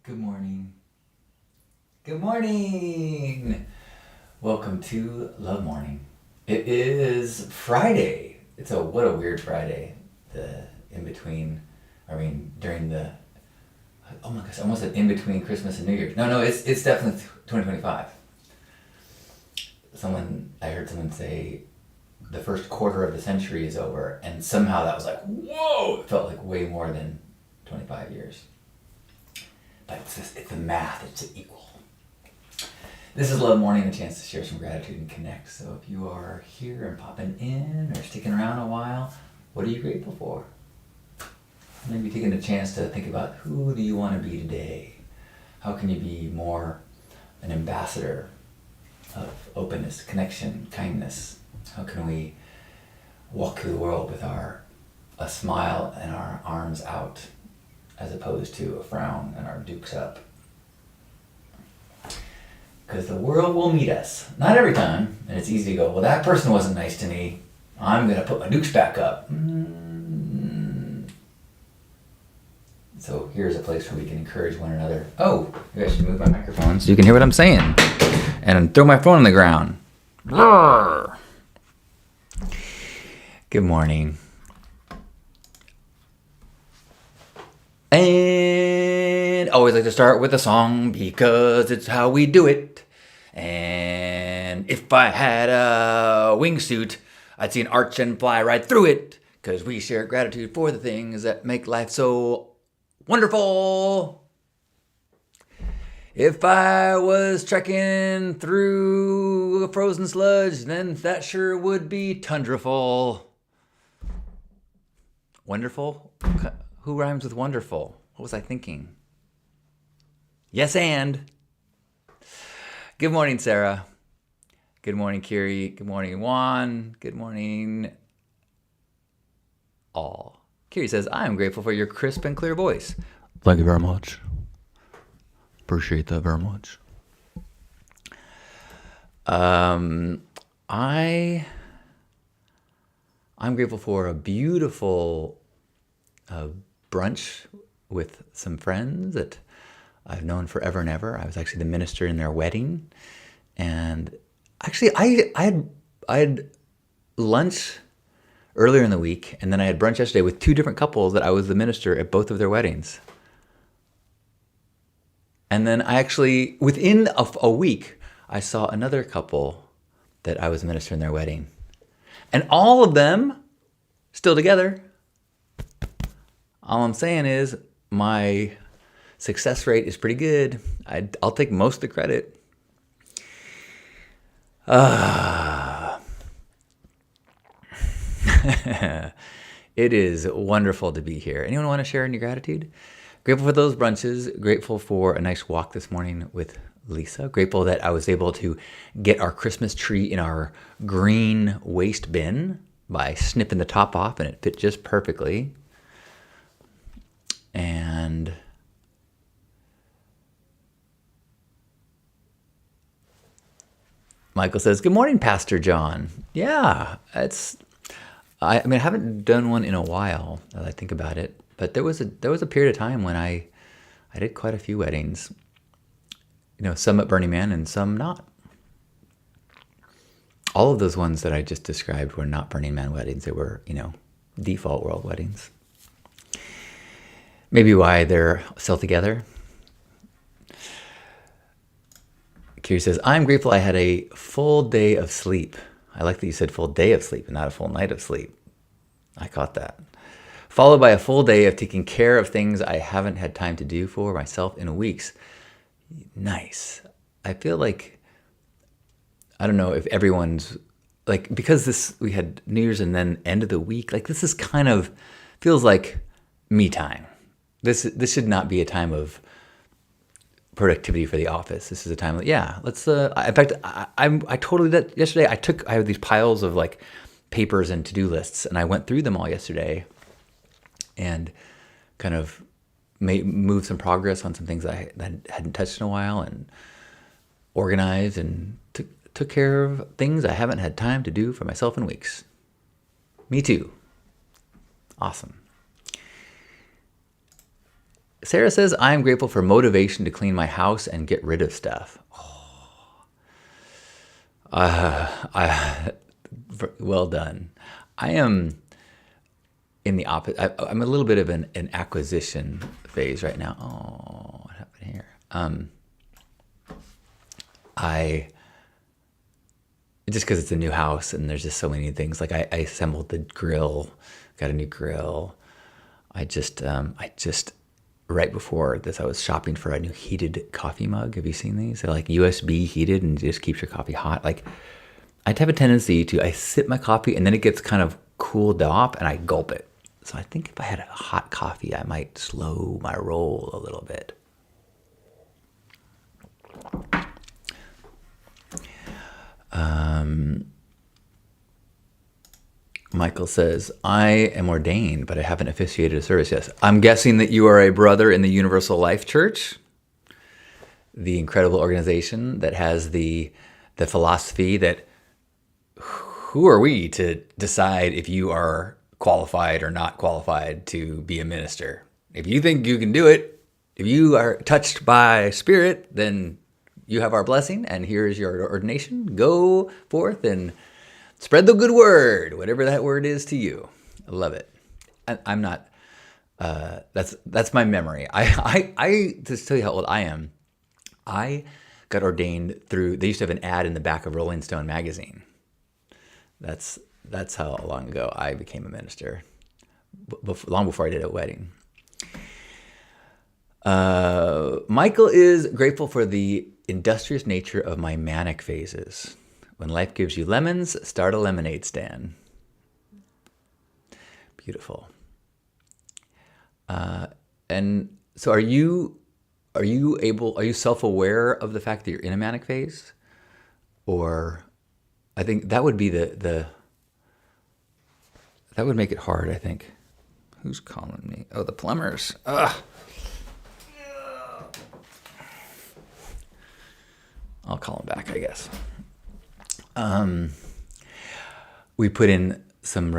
Good morning. Good morning. Welcome to Love Morning. It is Friday. What a weird Friday. The in between, during the, oh my gosh, I almost said in between Christmas and New Year's. No, it's definitely 2025. I heard someone say the first quarter of the century is over, and somehow that was like, whoa, it felt like way more than 25 years. But it's the math, it's equal. This is Love Morning, a chance to share some gratitude and connect. So if you are here and popping in or sticking around a while, what are you grateful for? Maybe taking a chance to think about, who do you want to be today? How can you be more an ambassador of openness, connection, kindness? How can we walk through the world with a smile and our arms out, as opposed to a frown and our dukes up? Because the world will meet us. Not every time, and it's easy to go, well, that person wasn't nice to me, I'm going to put my dukes back up. So here's a place where we can encourage one another. Oh, maybe I should move my microphone so you can hear what I'm saying. And throw my phone on the ground. Good morning. And always like to start with a song because it's how we do it. And if I had a wingsuit, I'd see an arch and fly right through it. Because we share gratitude for the things that make life so wonderful. If I was trekking through a frozen sludge, then that sure would be tundraful. Wonderful? Who rhymes with wonderful? What was I thinking? Yes, and. Good morning, Sarah. Good morning, Kiri. Good morning, Juan. Good morning, all. Kiri says, I am grateful for your crisp and clear voice. Thank you very much. Appreciate that very much. I'm grateful for a beautiful brunch with some friends that I've known forever and ever. I was actually the minister in their wedding, and actually I had lunch earlier in the week, and then I had brunch yesterday with two different couples that I was the minister at both of their weddings. And then I actually, within a week, I saw another couple that I was the minister in their wedding, and all of them still together. All I'm saying is my success rate is pretty good. I'll take most of the credit. It is wonderful to be here. Anyone want to share any gratitude? Grateful for those brunches. Grateful for a nice walk this morning with Lisa. Grateful that I was able to get our Christmas tree in our green waste bin by snipping the top off, and it fit just perfectly. And Michael says, good morning, Pastor John. Yeah, I haven't done one in a while, as I think about it, but there was a period of time when I did quite a few weddings. Some at Burning Man and some not. All of those ones that I just described were not Burning Man weddings. They were, default world weddings. Maybe why they're still together. Kiri says, I'm grateful I had a full day of sleep. I like that you said full day of sleep and not a full night of sleep. I caught that. Followed by a full day of taking care of things I haven't had time to do for myself in weeks. Nice. I feel like, I don't know if everyone's, because we had New Year's and then end of the week, this is kind of, feels like me time. This should not be a time of productivity for the office. This is a time let's in fact I totally did yesterday. I have these piles of papers and to-do lists, and I went through them all yesterday and kind of moved some progress on some things I hadn't touched in a while, and organized and took care of things I haven't had time to do for myself in weeks. Me too. Awesome. Sarah says, I am grateful for motivation to clean my house and get rid of stuff. Well done. I am in the opposite. I'm a little bit of an acquisition phase right now. Oh, what happened here? I just because it's a new house and there's just so many things. Like I assembled the grill, got a new grill. I just right before this, I was shopping for a new heated coffee mug. Have you seen these? They're like USB heated and it just keeps your coffee hot. Like I have a tendency to, I sip my coffee and then it gets kind of cooled off and I gulp it. So I think if I had a hot coffee, I might slow my roll a little bit. Michael says, I am ordained, but I haven't officiated a service yet. I'm guessing that you are a brother in the Universal Life Church, the incredible organization that has the philosophy that who are we to decide if you are qualified or not qualified to be a minister? If you think you can do it, if you are touched by Spirit, then you have our blessing, and here is your ordination. Go forth and spread the good word, whatever that word is to you. I love it. I'm not. That's my memory. I just tell you how old I am. I got ordained through. They used to have an ad in the back of Rolling Stone magazine. That's how long ago I became a minister. Long before I did a wedding. Michael is grateful for the industrious nature of my manic phases. When life gives you lemons, start a lemonade stand. Beautiful. And so are you self-aware of the fact that you're in a manic phase? Or I think that would be that would make it hard, I think. Who's calling me? Oh, the plumbers. Ugh. I'll call him back, I guess. We put in some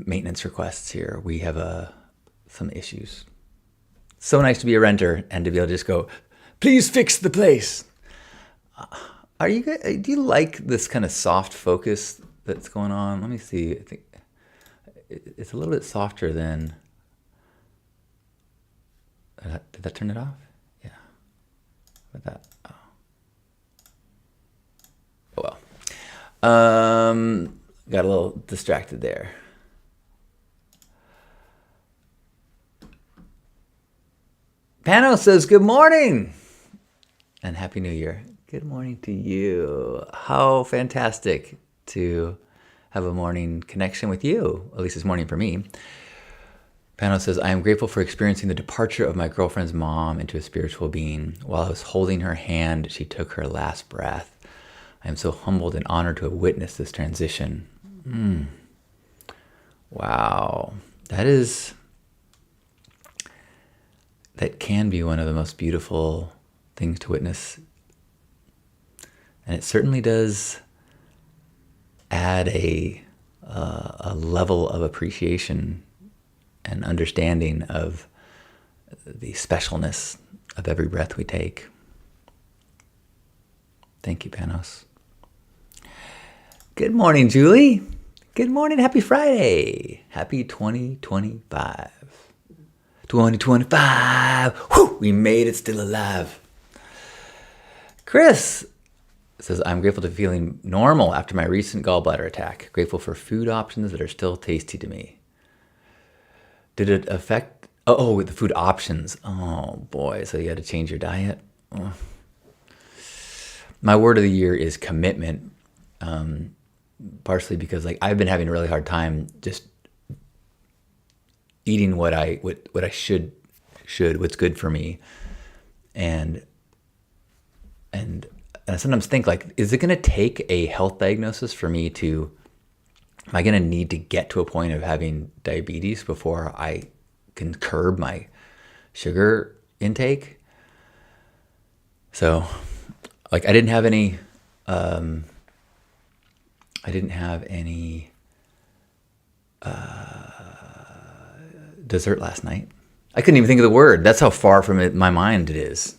maintenance requests here. We have some issues. So nice to be a renter and to be able to just go, please fix the place. Do you like this kind of soft focus that's going on? Let me see. I think it's a little bit softer than. Did that turn it off? Yeah. What about that? Oh well. Got a little distracted there. Pano says, good morning and Happy New Year. Good morning to you. How fantastic to have a morning connection with you. At least it's morning for me. Pano says, I am grateful for experiencing the departure of my girlfriend's mom into a spiritual being. While I was holding her hand, she took her last breath. I am so humbled and honored to have witnessed this transition. Wow. That can be one of the most beautiful things to witness. And it certainly does add a level of appreciation and understanding of the specialness of every breath we take. Thank you, Panos. Good morning, Julie. Good morning. Happy Friday. Happy 2025. 2025. Whew, we made it, still alive. Chris says, I'm grateful to feeling normal after my recent gallbladder attack. Grateful for food options that are still tasty to me. Did it affect... Oh, the food options. Oh, boy. So you had to change your diet? Oh. My word of the year is commitment. Partially because I've been having a really hard time just eating what I should, what's good for me. And I sometimes think is it going to take a health diagnosis for me am I going to need to get to a point of having diabetes before I can curb my sugar intake? So I didn't have any dessert last night. I couldn't even think of the word. That's how far from my mind it is.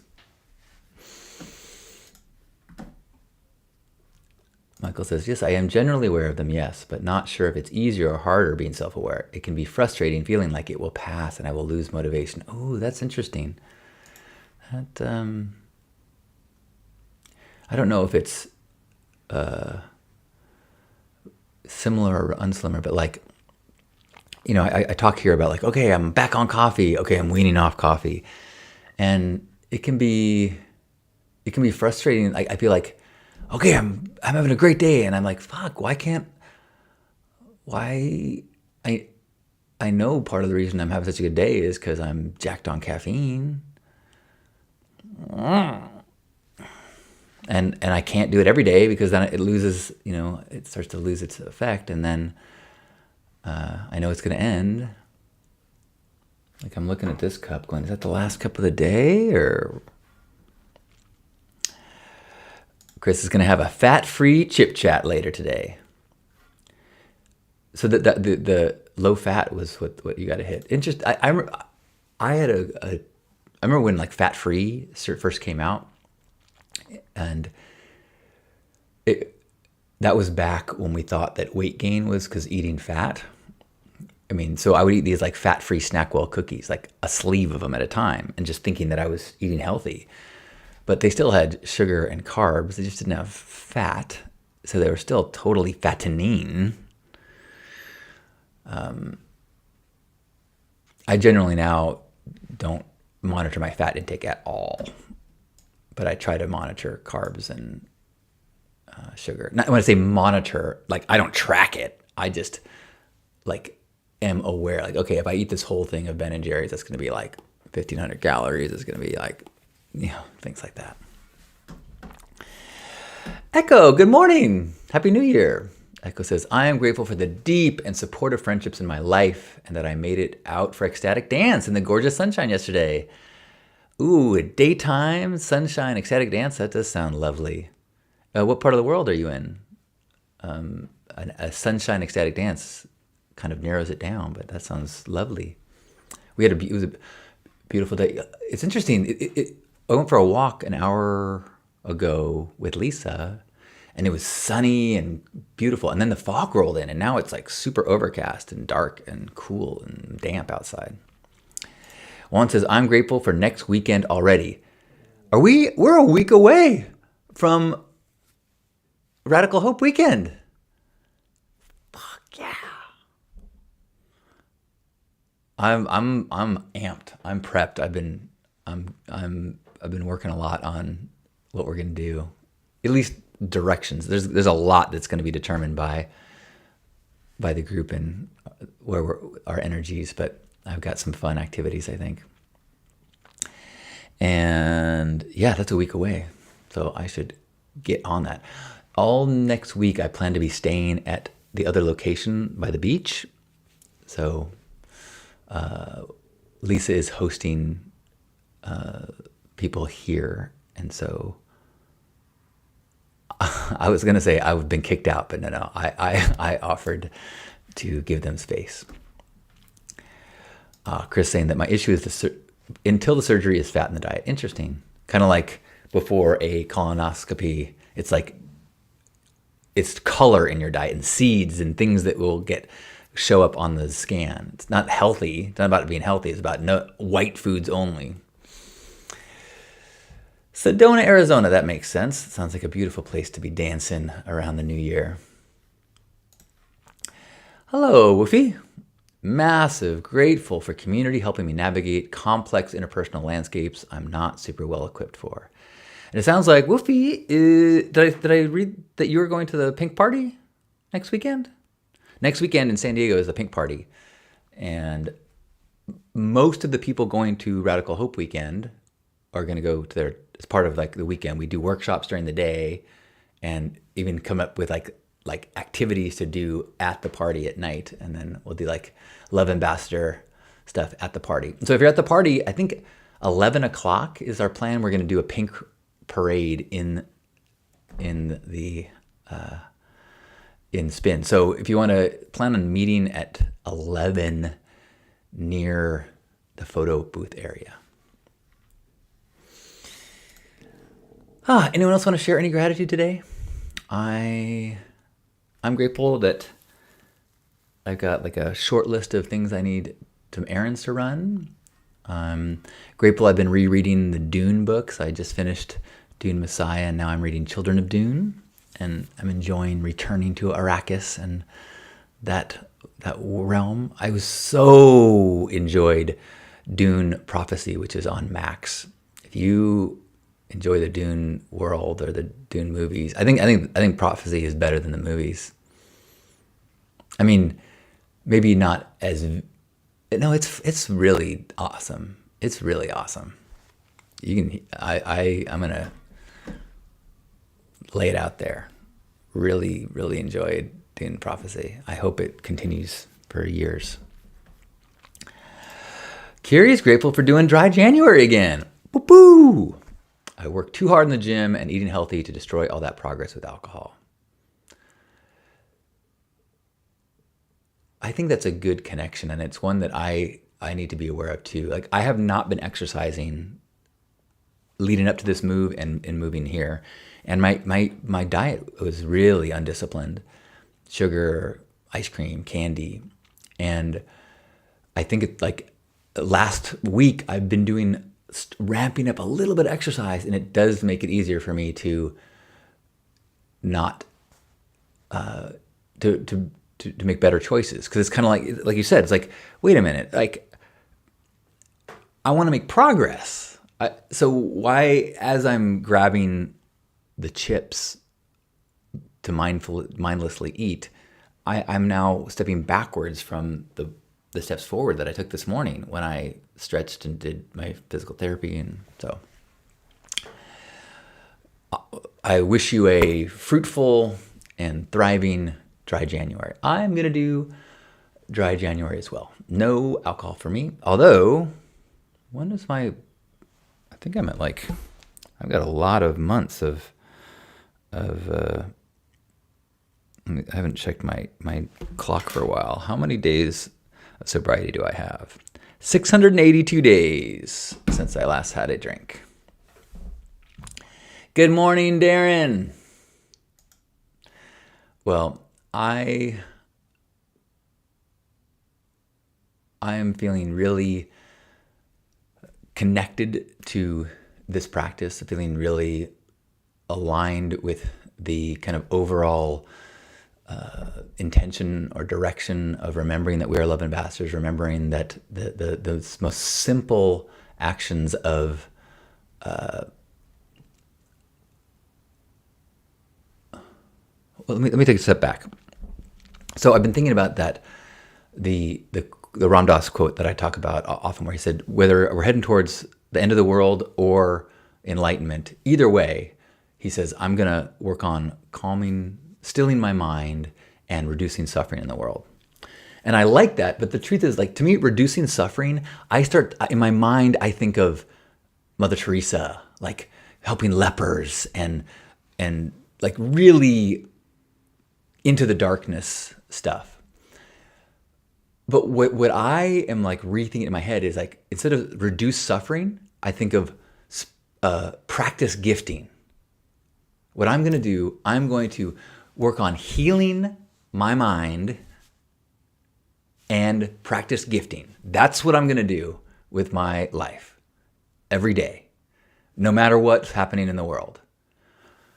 Michael says, yes, I am generally aware of them, yes, but not sure if it's easier or harder being self-aware. It can be frustrating feeling like it will pass and I will lose motivation. Oh, that's interesting. That, I don't know if it's similar or unsimilar, but like, you know, I talk here about like, okay, I'm back on coffee. Okay, I'm weaning off coffee. And it can be frustrating. I feel like, okay, I'm having a great day, and I'm like, fuck, I know part of the reason I'm having such a good day is because I'm jacked on caffeine. And I can't do it every day because then it loses, you know, it starts to lose its effect, and then I know it's going to end. Like I'm looking at this cup going, is that the last cup of the day? Or Chris is going to have a fat-free chip chat later today. So the low fat was what you got to hit. Interesting. I remember when like fat-free first came out, and that was back when we thought that weight gain was because eating fat. I mean, so I would eat these like fat-free Snackwell cookies, like a sleeve of them at a time, and just thinking that I was eating healthy. But they still had sugar and carbs. They just didn't have fat. So they were still totally fattening. I generally now don't monitor my fat intake at all. But I try to monitor carbs and sugar. Not when I say monitor, like I don't track it. I just like am aware. Like, okay, if I eat this whole thing of Ben and Jerry's, that's going to be like 1,500 calories. It's going to be like, you know, things like that. Echo, good morning. Happy New Year. Echo says, I am grateful for the deep and supportive friendships in my life and that I made it out for ecstatic dance in the gorgeous sunshine yesterday. Ooh, daytime, sunshine, ecstatic dance. That does sound lovely. What part of the world are you in? A sunshine, ecstatic dance kind of narrows it down, but that sounds lovely. It was a beautiful day. It's interesting. I went for a walk an hour ago with Lisa, and it was sunny and beautiful. And then the fog rolled in, and now it's like super overcast and dark and cool and damp outside. Juan says, I'm grateful for next weekend already. We're a week away from Radical Hope Weekend. Fuck yeah. I'm amped. I'm prepped. I've been working a lot on what we're going to do. At least directions. There's a lot that's going to be determined by the group and where our energies, but I've got some fun activities, I think. And yeah, that's a week away. So I should get on that. All next week, I plan to be staying at the other location by the beach. So Lisa is hosting people here. And so I was going to say I've been kicked out, but no. I offered to give them space. Chris saying that my issue is until the surgery is fat in the diet. Interesting. Kind of like before a colonoscopy, it's like it's color in your diet and seeds and things that will show up on the scan. It's not healthy. It's not about being healthy. It's about white foods only. Sedona, Arizona. That makes sense. Sounds like a beautiful place to be dancing around the new year. Hello, Woofy. Massive, grateful for community helping me navigate complex interpersonal landscapes I'm not super well equipped for. And it sounds like, Woofy, did I read that you were going to the Pink Party next weekend? Next weekend in San Diego is the Pink Party. And most of the people going to Radical Hope Weekend are going to go to their, as part of like the weekend. We do workshops during the day and even come up with like activities to do at the party at night. And then we'll do like Love Ambassador stuff at the party. So if you're at the party, I think 11 o'clock is our plan. We're going to do a pink parade in Spin. So if you want to plan on meeting at 11 near the photo booth area. Anyone else want to share any gratitude today? I'm grateful that I've got like a short list of things I need, some errands to run. I'm grateful I've been rereading the Dune books. I just finished Dune Messiah, and now I'm reading Children of Dune, and I'm enjoying returning to Arrakis and that realm. I was so enjoyed Dune Prophecy, which is on Max. If you enjoy the Dune world or the Dune movies, I think Prophecy is better than the movies. I mean, maybe not as. No, it's really awesome. It's really awesome. I'm gonna lay it out there. Really, really enjoyed Dune Prophecy. I hope it continues for years. Kiri's grateful for doing dry January again. Woo-hoo! I worked too hard in the gym and eating healthy to destroy all that progress with alcohol. I think that's a good connection, and it's one that I need to be aware of too. Like, I have not been exercising leading up to this move and moving here. And my diet was really undisciplined. Sugar, ice cream, candy. And I think it's like last week I've been ramping up a little bit of exercise, and it does make it easier for me to not, to make better choices. Cause it's kind of like you said, it's like, wait a minute, like I want to make progress. So why, as I'm grabbing the chips to mindlessly eat, I'm now stepping backwards from the steps forward that I took this morning when I stretched and did my physical therapy. And so I wish you a fruitful and thriving dry January. I'm going to do dry January as well. No alcohol for me. Although, when is I think I'm at I've got a lot of months of I haven't checked my clock for a while. How many days of sobriety do I have? 682 days since I last had a drink. Good morning, Darren. Well, I am feeling really connected to this practice, feeling really aligned with the kind of overall intention or direction of remembering that we are love ambassadors, remembering that the most simple actions of let me take a step back. So I've been thinking about that, the Ram Dass quote that I talk about often, where he said, whether we're heading towards the end of the world or enlightenment, either way, he says, I'm going to work on calming, stilling my mind, and reducing suffering in the world. And I like that, but the truth is, to me, reducing suffering, in my mind, I think of Mother Teresa, helping lepers and really into the darkness stuff. But what I am rethinking in my head is instead of reduce suffering, I think of practice gifting. What I'm going to do, I'm going to work on healing my mind and practice gifting. That's what I'm going to do with my life every day, no matter what's happening in the world.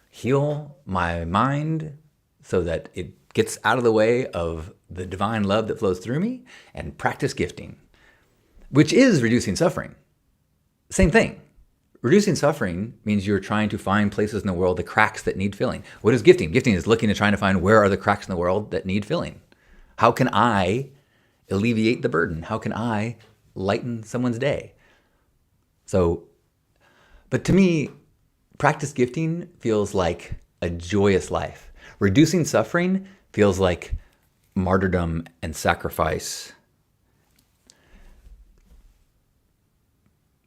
Heal my mind so that it gets out of the way of the divine love that flows through me, and practice gifting, which is reducing suffering. Same thing. Reducing suffering means you're trying to find places in the world, the cracks that need filling. What is gifting? Gifting is looking and trying to find where are the cracks in the world that need filling. How can I alleviate the burden? How can I lighten someone's day? So, but to me, practice gifting feels like a joyous life. Reducing suffering feels like martyrdom and sacrifice.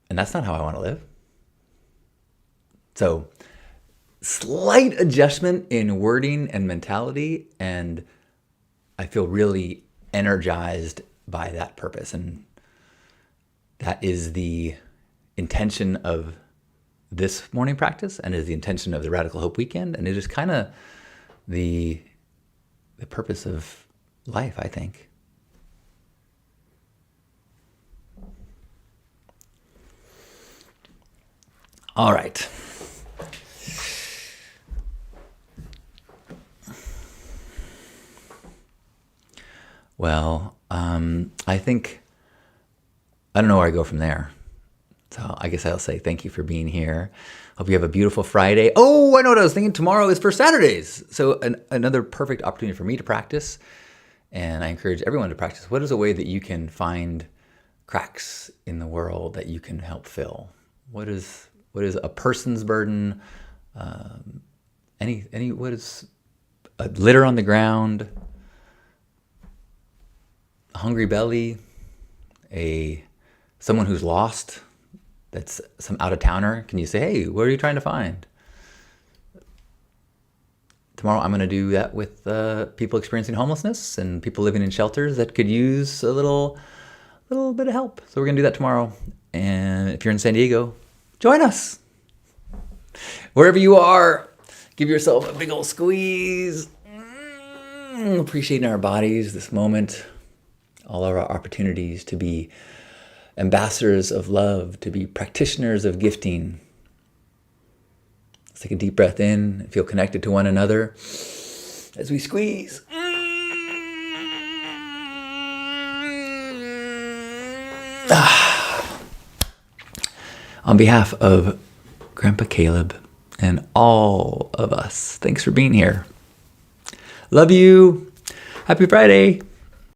And that's not how I want to live. So, slight adjustment in wording and mentality, and I feel really energized by that purpose. And That is the intention of this morning practice, and is the intention of the Radical Hope Weekend, and it is kind of the purpose of life, I think. All right. Well, I think, I don't know where I go from there. So I guess I'll say thank you for being here. Hope you have a beautiful Friday. Oh, I know what I was thinking. Tomorrow is First Saturdays. So another perfect opportunity for me to practice. And I encourage everyone to practice. What is a way that you can find cracks in the world that you can help fill? What is a person's burden? What is a litter on the ground? A hungry belly? Someone who's lost? That's some out-of-towner. Can you say, hey, what are you trying to find? Tomorrow I'm going to do that with people experiencing homelessness and people living in shelters that could use a little bit of help. So we're going to do that tomorrow. And if you're in San Diego, join us. Wherever you are, give yourself a big old squeeze. Appreciating our bodies, this moment, all of our opportunities to be ambassadors of love, to be practitioners of gifting. Let's take a deep breath in and feel connected to one another as we squeeze. On behalf of Grandpa Caleb and all of us, thanks for being here. Love you. Happy Friday.